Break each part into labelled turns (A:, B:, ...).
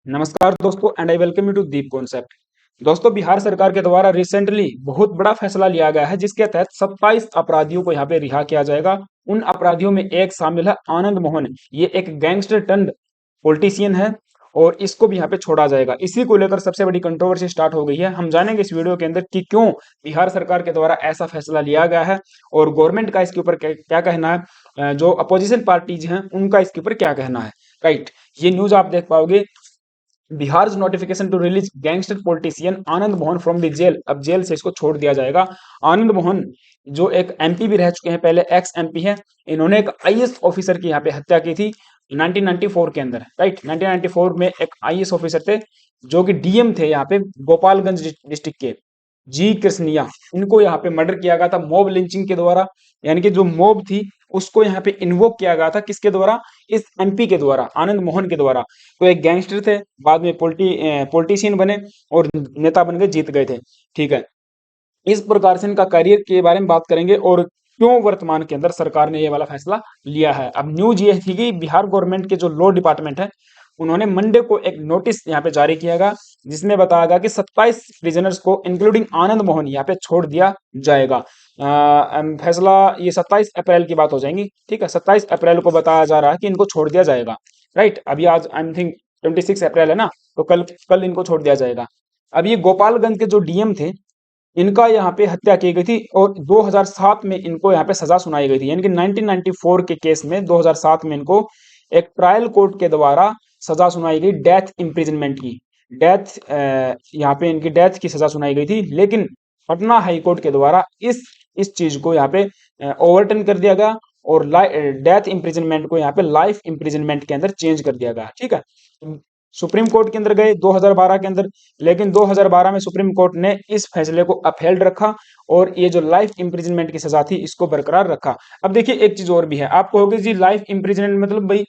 A: नमस्कार दोस्तों and I welcome you to Deep concept. दोस्तों, बिहार सरकार के द्वारा रिसेंटली बहुत बड़ा फैसला लिया गया है जिसके तहत 27 अपराधियों को यहाँ पे रिहा किया जाएगा। उन अपराधियों में एक शामिल है आनंद मोहन। ये एक गैंगस्टर टर्न्ड पॉलिटिशियन है और इसको भी यहाँ पे छोड़ा जाएगा। इसी को लेकर सबसे बड़ी कंट्रोवर्सी स्टार्ट हो गई है। हम जानेंगे इस वीडियो के अंदर कि क्यों बिहार सरकार के द्वारा ऐसा फैसला लिया गया है और गवर्नमेंट का इसके ऊपर क्या कहना है, जो अपोजिशन पार्टीज हैं उनका इसके ऊपर क्या कहना है। राइट, ये न्यूज आप देख पाओगे। Bihar notification to release gangster politician Anand Mohan from the jail. अब जेल से इसको छोड़ दिया जाएगा। आनंद मोहन जो एक एमपी भी रह चुके हैं, पहले एक्स एमपी हैं। इन्होंने एक आईएएस ऑफिसर की यहाँ पे हत्या की थी 1994 के अंदर। राइट, 1994 में एक आईएएस ऑफिसर थे जो कि डीएम थे यहाँ पे गोपालगंज डिस्ट्रिक्ट के, जी कृष्णिया। इनको यहाँ पे मर्डर किया गया था मॉब लिंचिंग के द्वारा। यानी कि जो मॉब थी उसको यहाँ पे इन्वोक किया गया था, किसके द्वारा? इस एमपी के द्वारा, आनंद मोहन के द्वारा। तो एक गैंगस्टर थे, बाद में पॉलिटिशियन बने और नेता बन गए, जीत गए थे। ठीक है, इस प्रकार से इनका करियर के बारे में बात करेंगे और क्यों वर्तमान के अंदर सरकार ने ये वाला फैसला लिया है। अब न्यूज ये थी कि बिहार गवर्नमेंट के जो लॉ डिपार्टमेंट है उन्होंने मंडे को एक नोटिस यहाँ पे जारी किया गया जिसमें बताया गया कि 27 प्रिजनर्स को इंक्लूडिंग आनंद मोहन यहाँ पे छोड़ दिया जाएगा। फैसला ये 27 अप्रैल की बात हो जाएंगी। ठीक है, 27 अप्रैल को बताया जा रहा है कि इनको छोड़ दिया जाएगा। राइट, अभी आज आई थिंक 26 अप्रैल है ना, तो कल कल इनको छोड़ दिया जाएगा। अब ये गोपालगंज के जो डीएम थे इनका यहाँ पे हत्या की गई थी और 2007 में इनको यहाँ पे सजा सुनाई गई थी। यानी कि 1994 के केस में 2007 में इनको एक ट्रायल कोर्ट के द्वारा सजा सुनाई गई, डेथ इम्प्रिजनमेंट की। डेथ यहाँ पे इनकी डेथ की सजा सुनाई गई थी, लेकिन पटना हाई कोर्ट के द्वारा इस चीज को यहाँ पे ओवरटर्न कर दिया गया और डेथ इम्प्रिजनमेंट को यहाँ पे लाइफ इम्प्रिजनमेंट के अंदर चेंज कर दिया गया। ठीक है, सुप्रीम कोर्ट के अंदर गए 2012 के अंदर, लेकिन 2012 में सुप्रीम कोर्ट ने इस फैसले को अपहेल्ड रखा और ये जो लाइफ इम्प्रिजनमेंट की सजा थी इसको बरकरार रखा। अब देखिए एक चीज और भी है, आप कहोगे जी लाइफ इम्प्रिजनमेंट मतलब भाई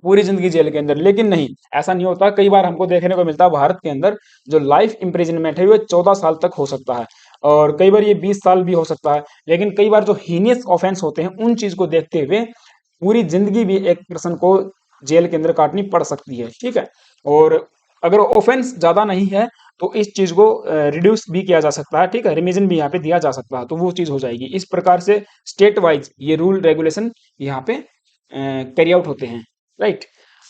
A: पूरी जिंदगी जेल के अंदर, लेकिन नहीं, ऐसा नहीं होता। कई बार हमको देखने को मिलता है भारत के अंदर जो लाइफ इम्प्रिजनमेंट है वो 14 साल तक हो सकता है और कई बार ये 20 साल भी हो सकता है। लेकिन कई बार जो हीनियस ऑफेंस होते हैं उन चीज को देखते हुए पूरी जिंदगी भी एक पर्सन को जेल के अंदर काटनी पड़ सकती है। ठीक है, और अगर ऑफेंस ज्यादा नहीं है तो इस चीज को रिड्यूस भी किया जा सकता है। ठीक है, रिमीजन भी यहाँ पे दिया जा सकता है, तो वो चीज हो जाएगी। इस प्रकार से स्टेट वाइज ये रूल रेगुलेशन यहाँ पे कैरी आउट होते हैं। राइट,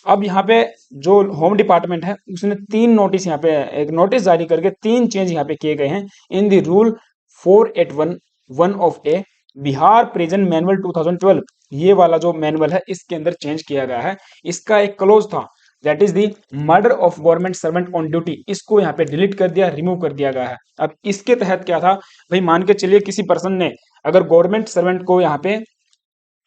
A: अब यहाँ पे जो होम डिपार्टमेंट है उसने 3 नोटिस यहाँ पे, एक नोटिस जारी करके 3 चेंज यहाँ पे किए गए हैं in the rule 4811 of A Bihar prison manual 2012। ये वाला जो मैनुअल है इसके अंदर चेंज किया गया है। इसका एक क्लोज था, that is the murder of government servant on duty, इसको यहाँ पे डिलीट कर दिया, रिमूव कर दिया गया है। अब इसके तहत क्या था भाई, मान के चलिए किसी पर्सन ने अगर गवर्नमेंट सर्वेंट को यहाँ पे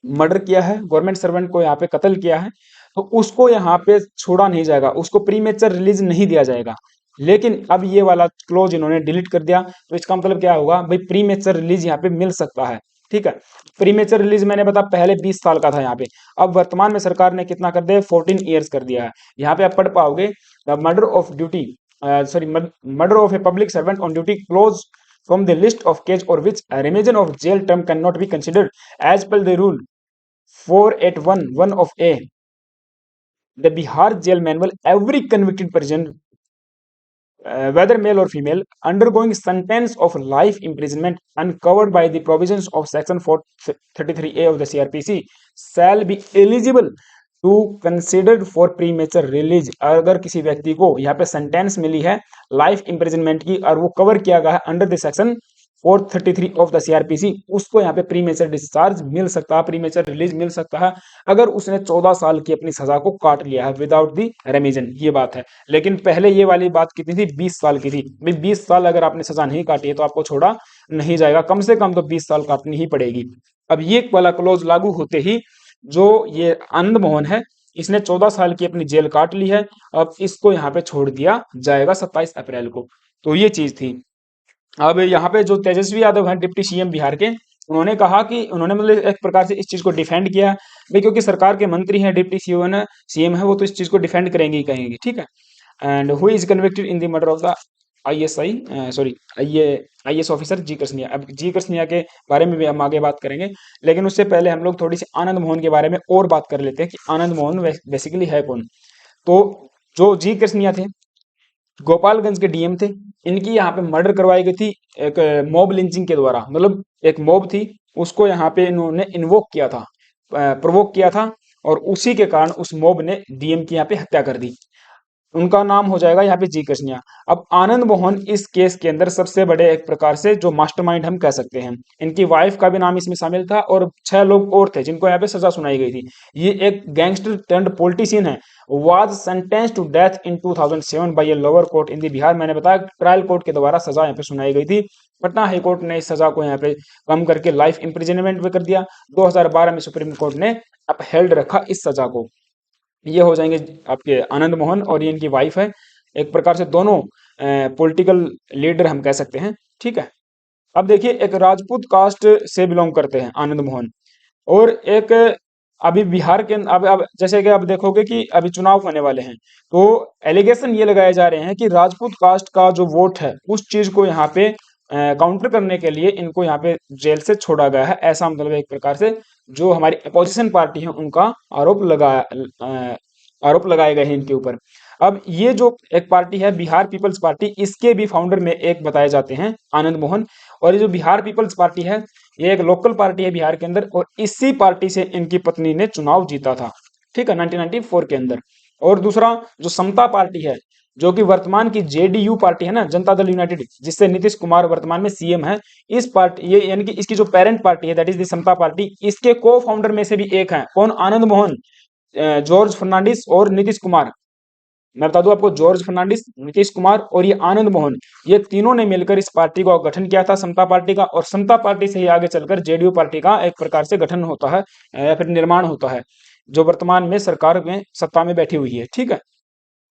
A: मर्डर किया है, गवर्नमेंट सर्वेंट को यहाँ पे कत्ल किया है, तो उसको यहाँ पे छोड़ा नहीं जाएगा, उसको प्रीमेचर रिलीज नहीं दिया जाएगा। लेकिन अब ये वाला क्लोज इन्होंने डिलीट कर दिया, तो इसका मतलब क्या होगा भाई, प्रीमेचर रिलीज यहाँ पे मिल सकता है। ठीक है, प्रीमेचर रिलीज मैंने बता पहले 20 साल का था यहाँ पे, अब वर्तमान में सरकार ने कितना कर दिया, 14 ईयर्स कर दिया है। यहाँ पे आप पढ़ पाओगे the murder of duty, sorry, murder of a public servant on duty close from the list of case or which a remission of jail term cannot be considered as per the rule 4811 of A, the Bihar jail manual, every convicted person, whether male or female, undergoing sentence of life imprisonment uncovered by the provisions of section 433A of the CRPC shall be eligible to considered for premature release. अगर किसी व्यक्ति को यहाँ पे sentence मिली है life imprisonment की और वो कवर किया गया है under the section 433 of the CrPC, उसको यहाँ पे प्रीमेचर डिस्चार्ज मिल सकता है, प्रीमेचर रिलीज मिल सकता है अगर उसने 14 साल की अपनी सजा को काट लिया है विदाउट दी रेमिजन। ये बात है, लेकिन पहले ये वाली बात कितनी थी, 20 साल की थी। भाई 20 साल अगर आपने सजा नहीं काटी है तो आपको छोड़ा नहीं जाएगा, कम से कम तो 20 साल काटनी ही पड़ेगी। अब ये वाला क्लोज लागू होते ही जो ये आनंद मोहन है इसने 14 साल की अपनी जेल काट ली है, अब इसको यहाँ पे छोड़ दिया जाएगा 27 अप्रैल को। तो ये चीज थी। अब यहाँ पे जो तेजस्वी यादव हैं डिप्टी सीएम बिहार के, उन्होंने कहा कि उन्होंने मतलब एक प्रकार से इस चीज को डिफेंड किया है भाई, क्योंकि सरकार के मंत्री हैं, डिप्टी सीएम है वो, तो इस चीज को डिफेंड करेंगे ही कहेंगे। ठीक है, and who is convicted in the murder of the ISI, sorry, IAS officer G Krishnaiah. अब जी कृष्णिया के बारे में भी हम आगे बात करेंगे, लेकिन उससे पहले हम लोग थोड़ी सी आनंद मोहन के बारे में और बात कर लेते हैं कि आनंद मोहन बेसिकली है कौन। तो जो जी कृष्णिया थे, गोपालगंज के डीएम थे, इनकी यहाँ पे मर्डर करवाई गई थी एक मॉब लिंचिंग के द्वारा। मतलब एक मॉब थी, उसको यहाँ पे इन्होंने इन्वोक किया था, प्रोवोक किया था, और उसी के कारण उस मॉब ने डीएम की यहाँ पे हत्या कर दी। उनका नाम हो जाएगा यहाँ पे जी कृष्णिया। अब आनंद मोहन इस केस के अंदर सबसे बड़े एक प्रकार से जो मास्टरमाइंड हम कह सकते हैं। इनकी वाइफ का भी नाम इसमें शामिल था और 6 लोग और थे जिनको यहाँ पे सजा सुनाई गई थी। ये एक गैंगस्टर टर्न्ड पॉलिटिशियन है, was sentence to death in 2007 by a lower court in the Bihar. मैंने बताया ट्रायल कोर्ट के द्वारा सजा यहाँ पे सुनाई गई थी। पटना हाई कोर्ट ने इस सजा को यहाँ पे कम करके लाइफ इम्प्रिजनमेंट पे कर दिया। 2012 में सुप्रीम कोर्ट ने अपहेल्ड रखा इस सजा को। ये हो जाएंगे आपके आनंद मोहन, और ये इनकी वाइफ है। एक प्रकार से दोनों पॉलिटिकल लीडर हम कह सकते हैं, ठीक है। अब देखिए, एक राजपूत कास्ट से बिलोंग करते हैं आनंद मोहन, और एक अभी बिहार के अब जैसे कि आप देखोगे कि अभी चुनाव होने वाले हैं, तो एलिगेशन ये लगाए जा रहे हैं कि राजपूत कास्ट का जो वोट है उस चीज को यहाँ पे काउंटर करने के लिए इनको यहाँ पे जेल से छोड़ा गया है। ऐसा मतलब एक प्रकार से जो हमारी अपोजिशन पार्टी है उनका आरोप लगाए गए हैं इनके ऊपर। अब ये जो एक पार्टी है बिहार पीपल्स पार्टी, इसके भी फाउंडर में एक बताए जाते हैं आनंद मोहन। और ये जो बिहार पीपल्स पार्टी है, ये एक लोकल पार्टी है बिहार के अंदर, और इसी पार्टी से इनकी पत्नी ने चुनाव जीता था, ठीक है, 1994 के अंदर। और दूसरा जो समता पार्टी है, जो कि वर्तमान की जेडीयू पार्टी है ना, जनता दल यूनाइटेड, जिससे नीतीश कुमार वर्तमान में सीएम है, इस पार्टी ये यानी कि इसकी जो पेरेंट पार्टी है that is the Samata party, इसके को फाउंडर में से भी एक है कौन, आनंद मोहन, जॉर्ज फर्नांडिस और नीतीश कुमार। मैं बता दूं आपको, जॉर्ज फर्नांडिस, नीतीश कुमार और ये आनंद मोहन, ये तीनों ने मिलकर इस पार्टी का गठन किया था, समता पार्टी का। और समता पार्टी से ही आगे चलकर जेडीयू पार्टी का एक प्रकार से गठन होता है, या फिर निर्माण होता है, जो वर्तमान में सरकार में सत्ता में बैठी हुई है, ठीक है।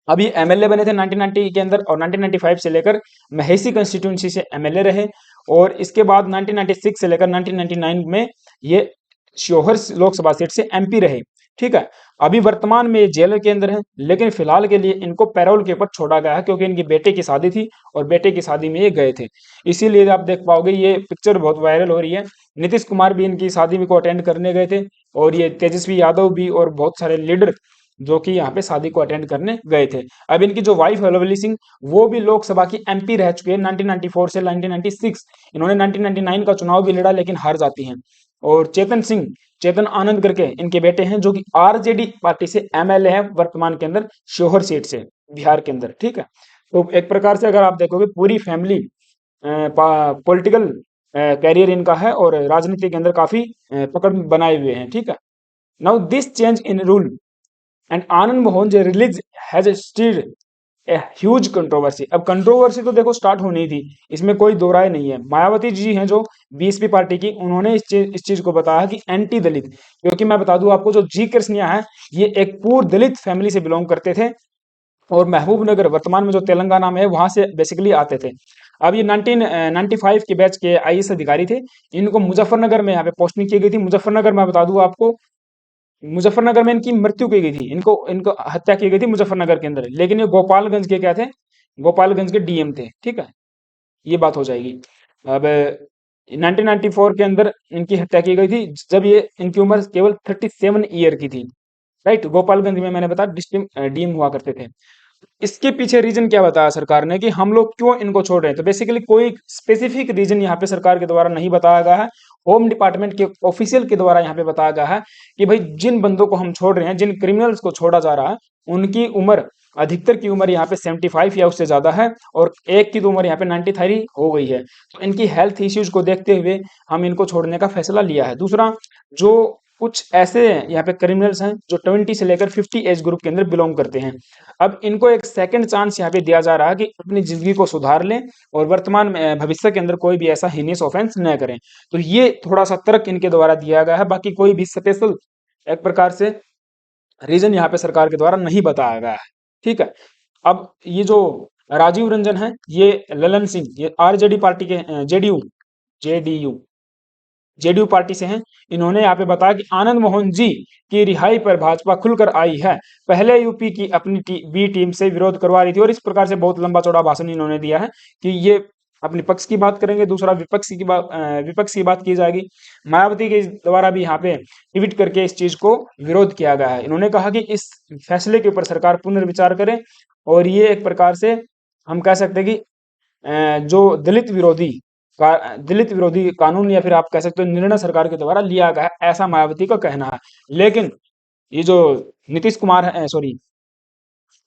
A: अभी एमएलए बने थे 1990 के अंदर, और 1995 से लेकर महेसी कंस्टिट्यूंसी से एमएलए रहे, और इसके बाद 1996 से लेकर 1999 में ये श्योहर लोकसभा सीट से एमपी रहे, ठीक है। अभी वर्तमान में ये जेल के अंदर है, लेकिन फिलहाल के लिए इनको पैरोल के ऊपर छोड़ा गया है, क्योंकि इनकी बेटे की शादी थी और बेटे की शादी में ये गए थे। इसीलिए आप देख पाओगे ये पिक्चर बहुत वायरल हो रही है। नीतीश कुमार भी इनकी शादी में को अटेंड करने गए थे, और ये तेजस्वी यादव भी, और बहुत सारे लीडर जो कि यहाँ पे शादी को अटेंड करने गए थे। अब इनकी जो वाइफ है लवली सिंह, वो भी लोकसभा की एमपी रह चुके हैं 1994 से 1996। इन्होंने 1999 का चुनाव भी लड़ा, लेकिन हार जाती हैं। और चेतन सिंह, चेतन आनंद करके इनके बेटे हैं, जो कि आरजेडी पार्टी से एमएलए है वर्तमान के अंदर, श्योहर सीट से बिहार के अंदर, ठीक है। तो एक प्रकार से अगर आप देखोगे पूरी फैमिली पॉलिटिकल कैरियर इनका है, और राजनीति के अंदर काफी पकड़ बनाए हुए हैं, ठीक है। Now this change in rule and Anand Mohan जो release has stirred a huge controversy. अब कंट्रोवर्सी तो देखो स्टार्ट होनी ही थी, इसमें कोई दो राय नहीं है। मायावती जी हैं जो बीएसपी पार्टी की, उन्होंने इस चीज को बताया कि एंटी दलित, क्योंकि मैं बता दूं आपको, जो जी कृष्णिया है ये एक पूर्व दलित फैमिली से बिलोंग करते थे, और महबूबनगर वर्तमान में जो तेलंगाना में है वहां से बेसिकली आते थे। अब ये 1995 के बैच के आईएएस अधिकारी थे। इनको मुजफ्फरनगर में यहाँ पे पोस्टिंग की गई थी। मुजफ्फरनगर मैं बता दूं आपको, मुजफ्फरनगर में इनकी मृत्यु की गई थी, इनको इनको हत्या की गई थी मुजफ्फरनगर के अंदर, लेकिन ये गोपालगंज के क्या थे, गोपालगंज के डीएम थे, ठीक है। ये बात हो जाएगी। अब 1994 के अंदर इनकी हत्या की गई थी, जब ये इनकी उम्र केवल 37 ईयर की थी, राइट। गोपालगंज में मैंने बताया डिस्ट्रिक्ट डीएम हुआ करते थे। इसके पीछे रीजन क्या बताया सरकार ने कि हम लोग क्यों इनको छोड़ रहे हैं, तो बेसिकली कोई स्पेसिफिक रीजन यहाँ पे सरकार के द्वारा नहीं बताया गया है। होम डिपार्टमेंट के ऑफिशियल के द्वारा यहाँ पे बताया गया है कि भाई जिन बंदों को हम छोड़ रहे हैं, जिन क्रिमिनल्स को छोड़ा जा रहा है, उनकी उम्र, अधिकतर की उम्र यहाँ पे 75 या उससे ज्यादा है, और एक की तो उम्र यहाँ पे 93 हो गई है। तो इनकी हेल्थ इश्यूज को देखते हुए हम इनको छोड़ने का फैसला लिया है। दूसरा, जो कुछ ऐसे यहाँ पे क्रिमिनल्स हैं जो 20 से लेकर 50 एज ग्रुप के अंदर बिलोंग करते हैं, अब इनको एक सेकंड चांस यहाँ पे दिया जा रहा है कि अपनी जिंदगी को सुधार लें, और वर्तमान में भविष्य के अंदर कोई भी ऐसा हीनियस ऑफेंस न करें। तो ये थोड़ा सा तर्क इनके द्वारा दिया गया है, बाकी कोई भी स्पेशल एक प्रकार से रीजन यहाँ पे सरकार के द्वारा नहीं बताया गया है, ठीक है। अब ये जो राजीव रंजन है, ये ललन सिंह, ये आरजेडी पार्टी के जेडीयू जेडीयू जेडीयू पार्टी से हैं। इन्होंने यहाँ पे बताया कि आनंद मोहन जी की रिहाई पर भाजपा खुलकर आई है, पहले यूपी की अपनी बी टीम से विरोध करवा रही थी, और इस प्रकार से बहुत लंबा चौड़ा भाषण इन्होंने दिया है कि ये अपने पक्ष की बात करेंगे, दूसरा विपक्ष की बात की जाएगी। मायावती के द्वारा भी यहाँ पे ट्वीट करके इस चीज को विरोध किया गया है। इन्होंने कहा कि इस फैसले के ऊपर सरकार पुनर्विचार करे और ये एक प्रकार से हम कह सकते हैं कि जो दलित विरोधी कानून या फिर आप कह सकते हो निर्णय सरकार के द्वारा लिया गया है, ऐसा मायावती का कहना है। लेकिन ये जो नीतीश कुमार है, सॉरी,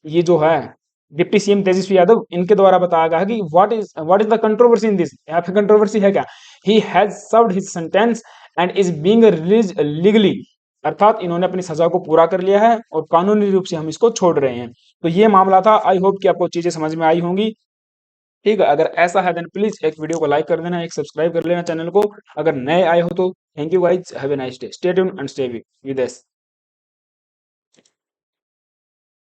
A: ये जो है डिप्टी सीएम तेजस्वी यादव, इनके द्वारा बताया गया है कि what is the controversy in this, यहाँ पे कंट्रोवर्सी है क्या? He has served his sentence and is being release legally, अर्थात इन्होंने अपनी सजा को पूरा कर लिया है और कानूनी रूप से हम इसको छोड़ रहे हैं। तो ये मामला था। आई होप कि आपको चीजें समझ में आई होंगी। ठीक है, अगर ऐसा है देन प्लीज एक वीडियो को लाइक कर देना, एक सब्सक्राइब कर लेना चैनल को। अगर नए आए हो तो thank you guys, have a nice day, stay tuned and stay with us.